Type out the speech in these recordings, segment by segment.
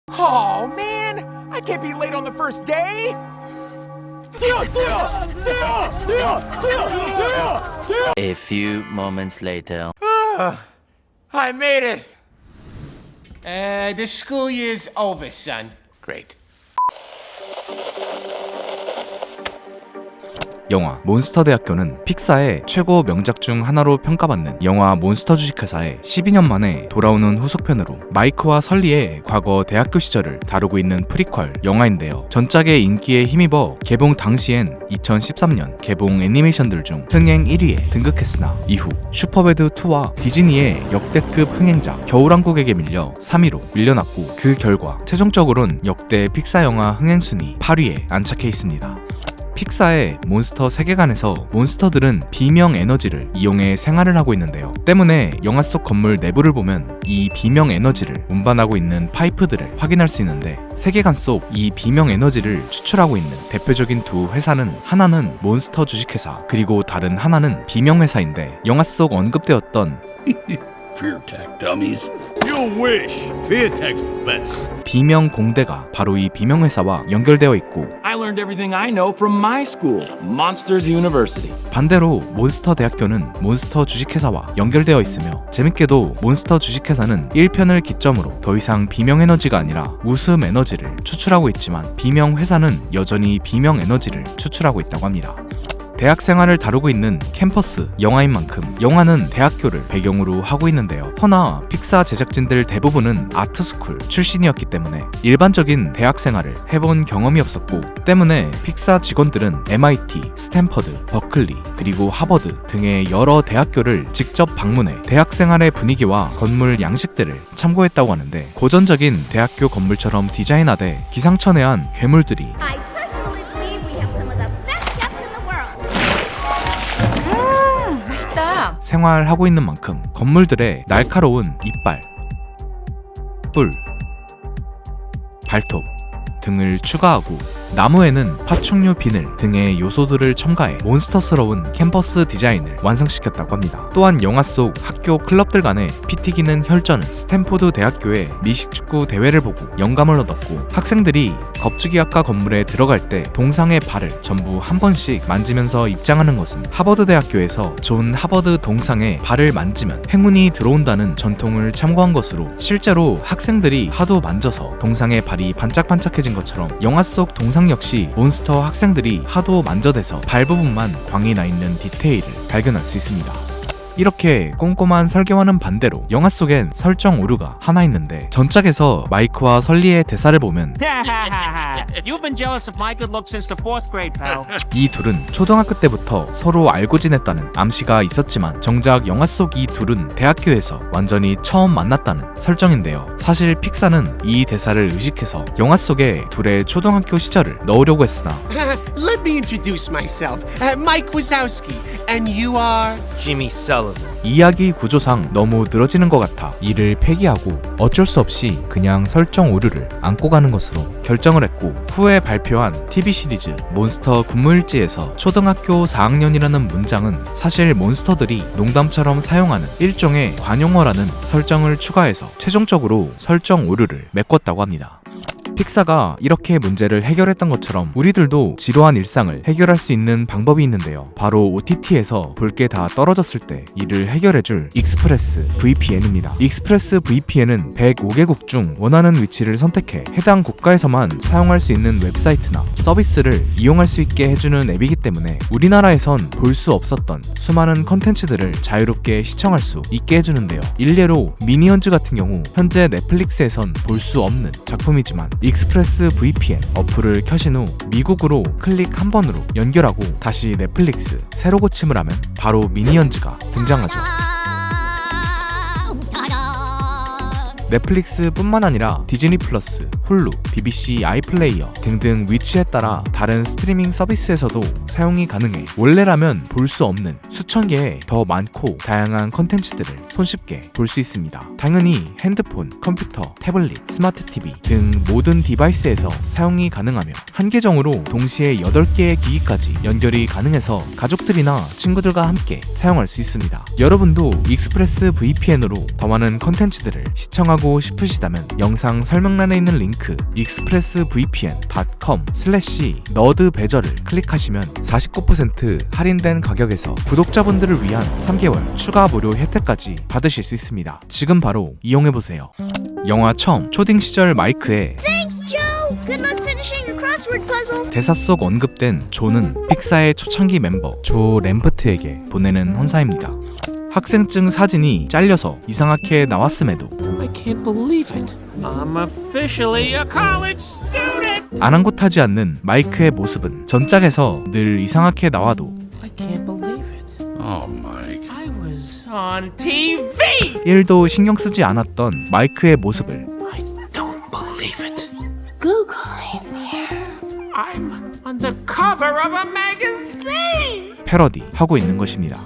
Oh man, I can't be late on the first day. A few moments later. I made it. The school year's over, son. Great. 영화 몬스터대학교는 픽사의 최고 명작 중 하나로 평가받는 영화 몬스터 주식회사의 12년 만에 돌아오는 후속편으로 마이크와 설리의 과거 대학교 시절을 다루고 있는 프리퀄 영화인데요. 전작의 인기에 힘입어 개봉 당시엔 2013년 개봉 애니메이션들 중 흥행 1위에 등극했으나 이후 슈퍼배드2와 디즈니의 역대급 흥행작 겨울왕국에게 밀려 3위로 밀려났고 그 결과 최종적으로는 역대 픽사 영화 흥행 순위 8위에 안착해 있습니다. 픽사의 몬스터 세계관에서 몬스터들은 비명 에너지를 이용해 생활을 하고 있는데요. 때문에 영화 속 건물 내부를 보면 이 비명 에너지를 운반하고 있는 파이프들을 확인할 수 있는데 세계관 속 이 비명 에너지를 추출하고 있는 대표적인 두 회사는 하나는 몬스터 주식회사 그리고 다른 하나는 비명회사인데 영화 속 언급되었던 Fear tech dummies. You wish. Fear tech's the best. 비명 공대가 바로 이 비명회사와 연결되어 있고 I learned everything I know from my school, Monsters University. 반대로 몬스터 대학교는 몬스터 주식회사와 연결되어 있으며 재밌게도 몬스터 주식회사는 1편을 기점으로 더 이상 비명 에너지가 아니라 웃음 에너지를 추출하고 있지만 비명회사는 여전히 비명 에너지를 추출하고 있다고 합니다. 대학 생활을 다루고 있는 캠퍼스 영화인 만큼 영화는 대학교를 배경으로 하고 있는데요. 허나 픽사 제작진들 대부분은 아트스쿨 출신이었기 때문에 일반적인 대학 생활을 해본 경험이 없었고 때문에 픽사 직원들은 MIT, 스탠퍼드, 버클리, 그리고 하버드 등의 여러 대학교를 직접 방문해 대학 생활의 분위기와 건물 양식들을 참고했다고 하는데 고전적인 대학교 건물처럼 디자인하되 기상천외한 괴물들이 I personally believe we have some of the best chefs in the world. 맛있다. 생활하고 있는 만큼 건물들의 날카로운 이빨, 뿔, 발톱 등을 추가하고 나무에는 파충류 비늘 등의 요소들을 첨가해 몬스터스러운 캠퍼스 디자인을 완성시켰다고 합니다. 또한 영화 속 학교 클럽들 간의 피 튀기는 혈전은 스탠포드 대학교의 미식축구 대회를 보고 영감을 얻었고 학생들이 겁주기학과 건물에 들어갈 때 동상의 발을 전부 한 번씩 만지면서 입장하는 것은 하버드 대학교에서 존 하버드 동상의 발을 만지면 행운이 들어온다는 전통을 참고한 것으로 실제로 학생들이 하도 만져서 동상의 발이 반짝반짝해진 것처럼 영화 속 동상 역시 몬스터 학생들이 하도 만져대서 발 부분만 광이 나 있는 디테일을 발견할 수 있습니다. 이렇게 꼼꼼한 설계와는 반대로 영화 속엔 설정 오류가 하나 있는데 전작에서 마이크와 설리의 대사를 보면 You've been jealous of my good looks since the 4th grade, pal. 이 둘은 초등학교 때부터 서로 알고 지냈다는 암시가 있었지만 정작 영화 속 이 둘은 대학교에서 완전히 처음 만났다는 설정인데요. 사실 픽사는 이 대사를 의식해서 영화 속에 둘의 초등학교 시절을 넣으려고 했으나 Let me introduce myself. Mike Wazowski. And you are... Jimmy Sullivan. 이야기 구조상 너무 늘어지는 것 같아 이를 폐기하고 어쩔 수 없이 그냥 설정 오류를 안고 가는 것으로 결정을 했고 후에 발표한 TV 시리즈 몬스터 군무일지에서 초등학교 4학년이라는 문장은 사실 몬스터들이 농담처럼 사용하는 일종의 관용어라는 설정을 추가해서 최종적으로 설정 오류를 메꿨다고 합니다. 픽사가 이렇게 문제를 해결했던 것처럼 우리들도 지루한 일상을 해결할 수 있는 방법이 있는데요. 바로 OTT에서 볼 게 다 떨어졌을 때 이를 해결해줄 익스프레스 VPN입니다. 익스프레스 VPN은 105개국 중 원하는 위치를 선택해 해당 국가에서만 사용할 수 있는 웹사이트나 서비스를 이용할 수 있게 해주는 앱이기 때문에 우리나라에선 볼 수 없었던 수많은 컨텐츠들을 자유롭게 시청할 수 있게 해주는데요. 일례로 미니언즈 같은 경우 현재 넷플릭스에선 볼 수 없는 작품이지만 익스프레스 VPN 어플을 켜신 후 미국으로 클릭 한 번으로 연결하고 다시 넷플릭스 새로 고침을 하면 바로 미니언즈가 등장하죠. 넷플릭스뿐만 아니라 디즈니 플러스, 훌루, BBC 아이플레이어 등등 위치에 따라 다른 스트리밍 서비스에서도 사용이 가능해 원래라면 볼 수 없는 수천 개의 더 많고 다양한 컨텐츠들을 손쉽게 볼 수 있습니다. 당연히 핸드폰, 컴퓨터, 태블릿, 스마트 TV 등 모든 디바이스에서 사용이 가능하며 한 계정으로 동시에 8개의 기기까지 연결이 가능해서 가족들이나 친구들과 함께 사용할 수 있습니다. 여러분도 익스프레스 VPN으로 더 많은 컨텐츠들을 시청하고 이용하고 싶으시다면 영상 설명란에 있는 링크 expressvpn.com/nerdbezel을 클릭하시면 49% 할인된 가격에서 구독자분들을 위한 3개월 추가 무료 혜택까지 받으실 수 있습니다. 지금 바로 이용해보세요. 영화 처음 초딩 시절 마이크의 Thanks, Joe. Good luck finishing your crossword puzzle. 대사 속 언급된 조는 픽사의 초창기 멤버 조 램프트에게 보내는 헌사입니다. 학생증 사진이 잘려서 이상하게 나왔음에도 I can't believe it. I'm officially a college student. 아랑곳하지 않는 마이크의 모습은 전작에서 늘 이상하게 나와도 I can't believe it. Oh, Mike. I was on TV. 1도 신경 쓰지 않았던 마이크의 모습을 I don't believe it. Googling here. I'm on the cover of a magazine. 패러디하고 있는 것입니다.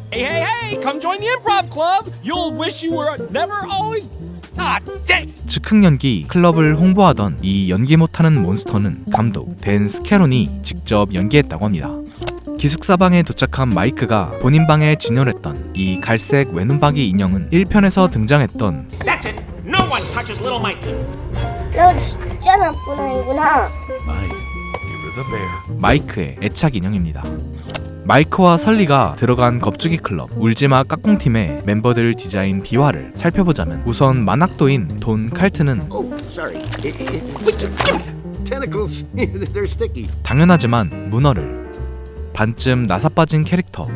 Hey, hey, hey! Come join the improv club! You'll wish you were never always. Ah, dang! 즉흥 연기 클럽을 홍보하던 이 연기 못하는 몬스터는 감독 댄 스캐론이 직접 연기했다고 합니다. 기숙사방에 도착한 마이크가 본인 방에 진열했던 이 갈색 외눈박이 인형은 1편에서 등장했던 That's it. No one touches little Mikey. 너 진짜 나쁜 아이구나. Mike, give her the bear. 마이크의 애착 인형입니다. 마이크와 설리가 들어간 겁주기 클럽 울지마 까꿍팀의 멤버들 디자인 비화를 살펴보자면 우선 만학도인 돈 칼트는 Oh, sorry. Tentacles. They're sticky. 당연하지만 문어를, 반쯤 나사빠진 캐릭터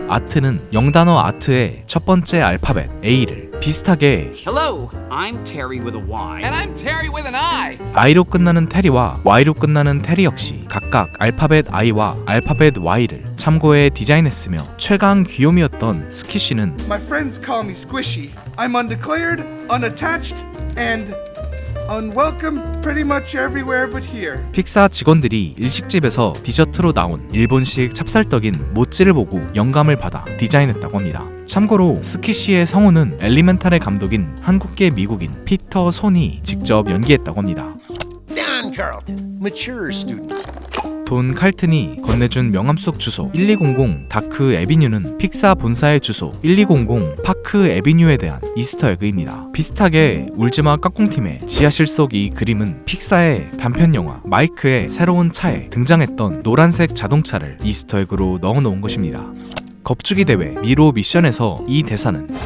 아트는 영단어 아트의 첫 번째 알파벳 A를 비슷하게 Hello, I'm Terry with a Y. And I'm Terry with an I! I로 끝나는 테리와 Y로 끝나는 테리 역시 각각 알파벳 I와 알파벳 Y를 참고해 디자인했으며 최강 귀요미였던 스키시는 My friends call me Squishy. I'm undeclared, unattached, and unwelcome pretty much everywhere but here. 픽사 직원들이 일식집에서 디저트로 나온 일본식 찹쌀떡인 모찌를 보고 영감을 받아 디자인했다고 합니다. 참고로 스키시의 성우는 엘리멘탈의 감독인 한국계 미국인 피터 손이 직접 연기했다고 합니다. Don Carlton, mature student. 돈 칼튼이 건네준 명함 속 주소 1200 다크 에비뉴는 픽사 본사의 주소 1200 파크 에비뉴에 대한 이스터에그입니다. 비슷하게 울지마 까꿍팀의 지하실 속 이 그림은 픽사의 단편영화 마이크의 새로운 차에 등장했던 노란색 자동차를 이스터에그로 넣어놓은 것입니다. 겁주기 대회 미로 미션에서 이 대사는 But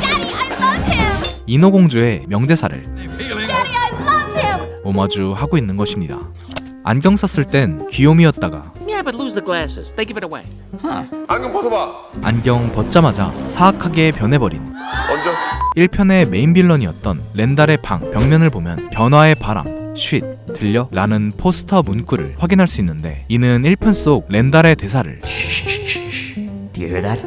Daddy, I love him. 인어공주의 명대사를 Daddy, I love him. 오마주하고 있는 것입니다. 안경 썼을 땐 귀요미였다가 Yeah, but lose the glasses. They give it away. 안경 벗자마자 사악하게 변해버린 1편의 메인 빌런이었던 렌달의 방 벽면을 보면 변화의 바람 쉿 들려? 라는 포스터 문구를 확인할 수 있는데 이는 1편 속 렌달의 대사를 Do you hear that?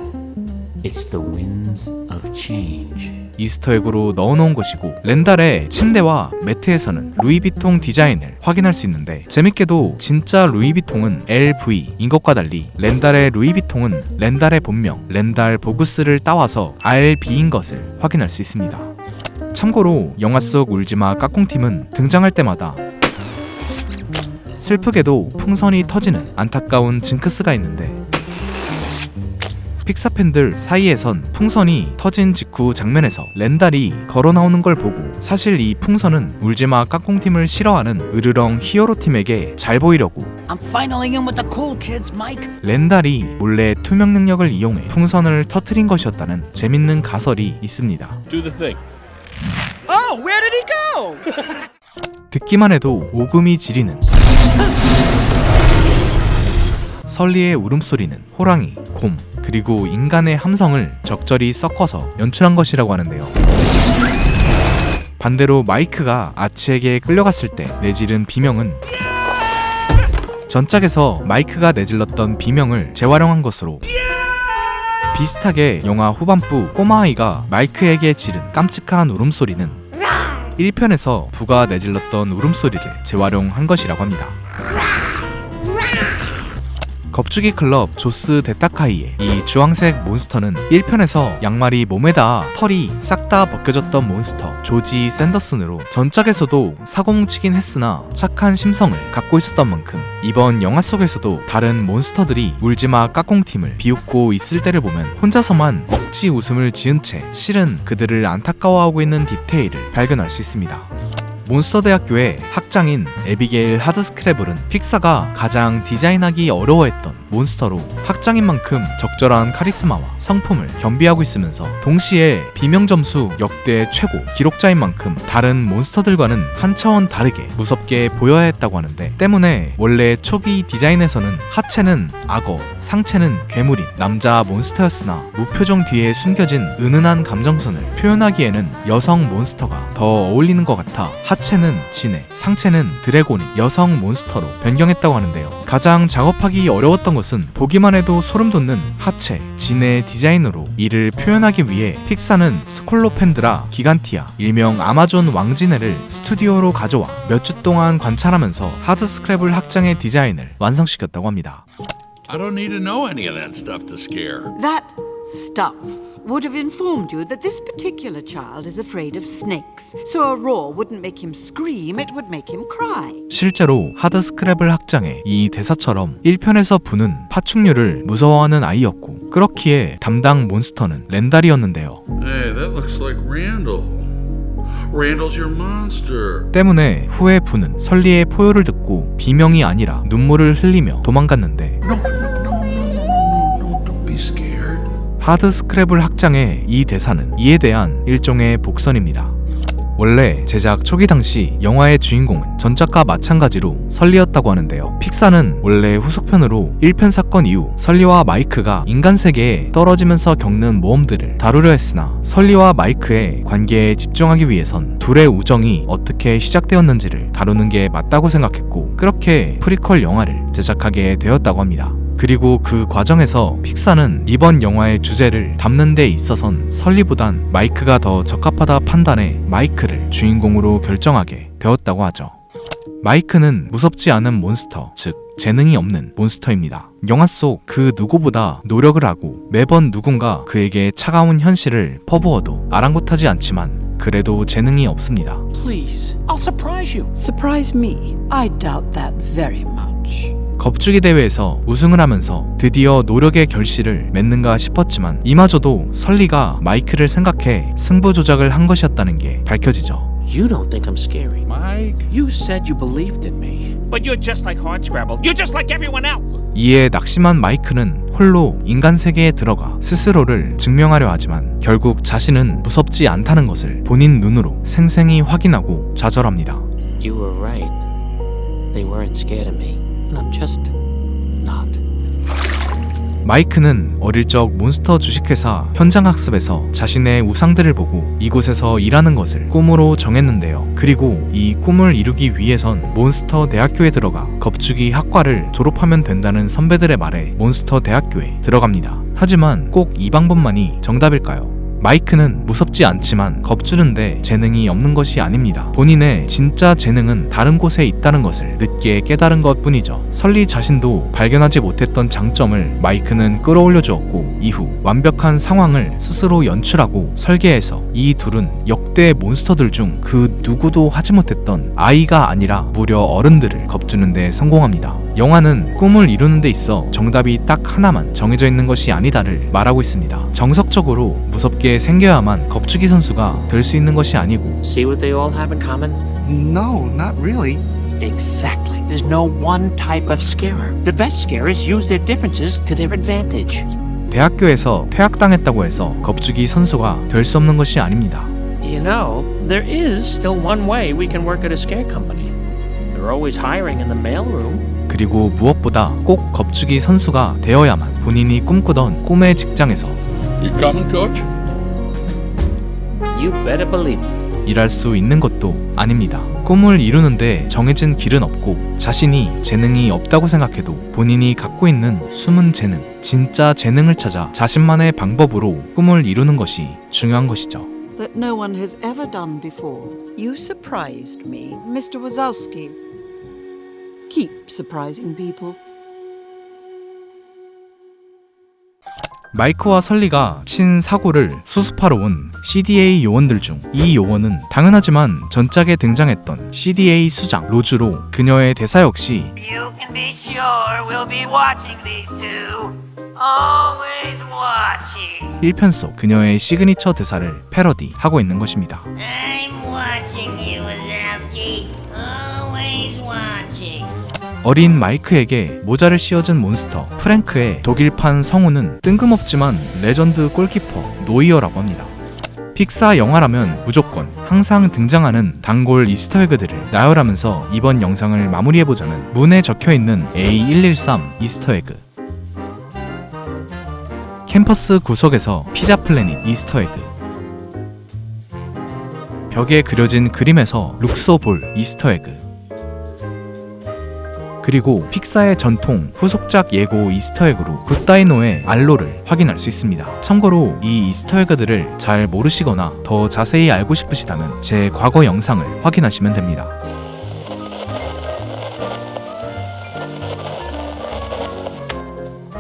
It's the winds of change. 이스터에그로 넣어놓은 것이고 렌달의 침대와 매트에서는 루이비통 디자인을 확인할 수 있는데 재밌게도 진짜 루이비통은 LV인 것과 달리 렌달의 루이비통은 렌달의 본명 렌달 보구스를 따와서 RB인 것을 확인할 수 있습니다. 참고로 영화 속 울지마 까꿍팀은 등장할 때마다 슬프게도 풍선이 터지는 안타까운 징크스가 있는데 픽사 팬들 사이에선 풍선이 터진 직후 장면에서 렌달이 걸어 나오는 걸 보고 사실 이 풍선은 울지마 까꿍팀을 싫어하는 으르렁 히어로 팀에게 잘 보이려고 I'm finaling in with the cool kids, Mike. 렌달이 몰래 투명 능력을 이용해 풍선을 터뜨린 것이었다는 재밌는 가설이 있습니다. Do the thing. Oh, where did he go? 듣기만 해도 오금이 지리는 설리의 울음소리는 호랑이, 곰, 그리고 인간의 함성을 적절히 섞어서 연출한 것이라고 하는데요. 반대로 마이크가 아치에게 끌려갔을 때 내지른 비명은 전작에서 마이크가 내질렀던 비명을 재활용한 것으로 비슷하게 영화 후반부 꼬마아이가 마이크에게 지른 깜찍한 울음소리는 1편에서 부가 내질렀던 울음소리를 재활용한 것이라고 합니다. 겁주기 클럽 조스 데타카이의 이 주황색 몬스터는 1편에서 양말이 몸에다 털이 싹 다 벗겨졌던 몬스터 조지 샌더슨으로 전작에서도 사고뭉치긴 했으나 착한 심성을 갖고 있었던 만큼 이번 영화 속에서도 다른 몬스터들이 울지마 까꿍팀을 비웃고 있을 때를 보면 혼자서만 억지 웃음을 지은 채 실은 그들을 안타까워하고 있는 디테일을 발견할 수 있습니다. 몬스터 대학교의 학장인 에비게일 하드스크래블은 픽사가 가장 디자인하기 어려워했던 몬스터로 학장인 만큼 적절한 카리스마와 성품을 겸비하고 있으면서 동시에 비명점수 역대 최고 기록자인 만큼 다른 몬스터들과는 한 차원 다르게 무섭게 보여야 했다고 하는데 때문에 원래 초기 디자인에서는 하체는 악어, 상체는 괴물인 남자 몬스터였으나 무표정 뒤에 숨겨진 은은한 감정선을 표현하기에는 여성 몬스터가 더 어울리는 것 같아 하체는 진해, 상체는 드래곤인 여성 몬스터로 변경했다고 하는데요. 가장 작업하기 어려웠던 것은 보기만 해도 소름 돋는 하체, 진해 디자인으로 이를 표현하기 위해 픽사는 스콜로펜드라 기간티아, 일명 아마존 왕진해를 스튜디오로 가져와 몇 주 동안 관찰하면서 하드스크래블 학장의 디자인을 완성시켰다고 합니다. I don't need to know any of that stuff to scare. That stuff would have informed you that this particular child is afraid of snakes. So a roar wouldn't make him scream, it would make him cry. 실제로 하드스크래블 학장의 이 대사처럼 1편에서 부는 파충류를 무서워하는 아이였고 그렇기에 담당 몬스터는 렌달이었는데요. Hey, that looks like Randall. Randall's your monster. 때문에 후에 부는 설리의 포효를 듣고 비명이 아니라 눈물을 흘리며 도망갔는데 Don't be scared. 하드스크래블 학장의 이 대사는 이에 대한 일종의 복선입니다. 원래 제작 초기 당시 영화의 주인공은 전작과 마찬가지로 설리였다고 하는데요. 픽사는 원래 후속편으로 1편 사건 이후 설리와 마이크가 인간 세계에 떨어지면서 겪는 모험들을 다루려 했으나 설리와 마이크의 관계에 집중하기 위해선 둘의 우정이 어떻게 시작되었는지를 다루는 게 맞다고 생각했고 그렇게 프리퀄 영화를 제작하게 되었다고 합니다. 그리고 그 과정에서 픽사는 이번 영화의 주제를 담는 데 있어선 설리보단 마이크가 더 적합하다 판단해 마이크를 주인공으로 결정하게 되었다고 하죠. 마이크는 무섭지 않은 몬스터, 즉 재능이 없는 몬스터입니다. 영화 속 그 누구보다 노력을 하고 매번 누군가 그에게 차가운 현실을 퍼부어도 아랑곳하지 않지만 그래도 재능이 없습니다. Please, I'll surprise you. Surprise me? I doubt that very much. 겁주기 대회에서 우승을 하면서 드디어 노력의 결실을 맺는가 싶었지만 이마저도 설리가 마이크를 생각해 승부 조작을 한 것이었다는 게 밝혀지죠. You don't think I'm scary. Mike? You said you believed in me. But you're just like Hardscrabble. You're just like everyone else. 이에 낙심한 마이크는 홀로 인간 세계에 들어가 스스로를 증명하려 하지만 결국 자신은 무섭지 않다는 것을 본인 눈으로 생생히 확인하고 좌절합니다. You were right. They weren't scared of me. And I'm just not. 마이크는 어릴 적 몬스터 주식회사 현장 학습에서 자신의 우상들을 보고 이곳에서 일하는 것을 꿈으로 정했는데요. 그리고 이 꿈을 이루기 위해선 몬스터 대학교에 들어가 겁주기 학과를 졸업하면 된다는 선배들의 말에 몬스터 대학교에 들어갑니다. 하지만 꼭 이 방법만이 정답일까요? 마이크는 무섭지 않지만 겁주는데 재능이 없는 것이 아닙니다. 본인의 진짜 재능은 다른 곳에 있다는 것을 늦게 깨달은 것 뿐이죠. 설리 자신도 발견하지 못했던 장점을 마이크는 끌어올려 주었고 이후 완벽한 상황을 스스로 연출하고 설계해서 이 둘은 역대 몬스터들 중 그 누구도 하지 못했던 아이가 아니라 무려 어른들을 겁주는데 성공합니다. 영화는 꿈을 이루는 데 있어 정답이 딱 하나만 정해져 있는 것이 아니다를 말하고 있습니다. 정석적으로 무섭게 생겨야만 겁주기 선수가 될 수 있는 것이 아니고 See what they all have in common? No, not really. Exactly. There's no one type of scarer. The best scarers use their differences to their advantage. 대학교에서 퇴학당했다고 해서 겁주기 선수가 될 수 없는 것이 아닙니다. You know, there is still one way we can work at a scare company. They're always hiring in the mailroom. 그리고 무엇보다 꼭 겁주기 선수가 되어야만 본인이 꿈꾸던 꿈의 직장에서 You coming, coach? You better believe it. 일할 수 있는 것도 아닙니다. 꿈을 이루는데 정해진 길은 없고 자신이 재능이 없다고 생각해도 본인이 갖고 있는 숨은 재능, 진짜 재능을 찾아 자신만의 방법으로 꿈을 이루는 것이 중요한 것이죠. That no one has ever done before. You surprised me, Mr. Wazowski. Keep surprising people. 마이크와 설리가 친 사고를 수습하러 온 CDA 요원들 중 이 요원은 당연하지만 전작에 등장했던 CDA 수장 로즈로 그녀의 대사 역시 You can be sure we'll be watching these two. Always watching. 1편 속 그녀의 시그니처 대사를 패러디하고 있는 것입니다. I'm watching you, Wazowski. Always watching. 어린 마이크에게 모자를 씌워준 몬스터 프랭크의 독일판 성우는 뜬금없지만 레전드 골키퍼 노이어라고 합니다. 픽사 영화라면 무조건 항상 등장하는 단골 이스터에그들을 나열하면서 이번 영상을 마무리해보자면 문에 적혀있는 A113 이스터에그, 캠퍼스 구석에서 피자 플래닛 이스터에그, 벽에 그려진 그림에서 룩소볼 이스터에그, 그리고 픽사의 전통 후속작 예고 이스터에그로 굿다이노의 알로를 확인할 수 있습니다. 참고로 이 이스터에그들을 잘 모르시거나 더 자세히 알고 싶으시다면 제 과거 영상을 확인하시면 됩니다.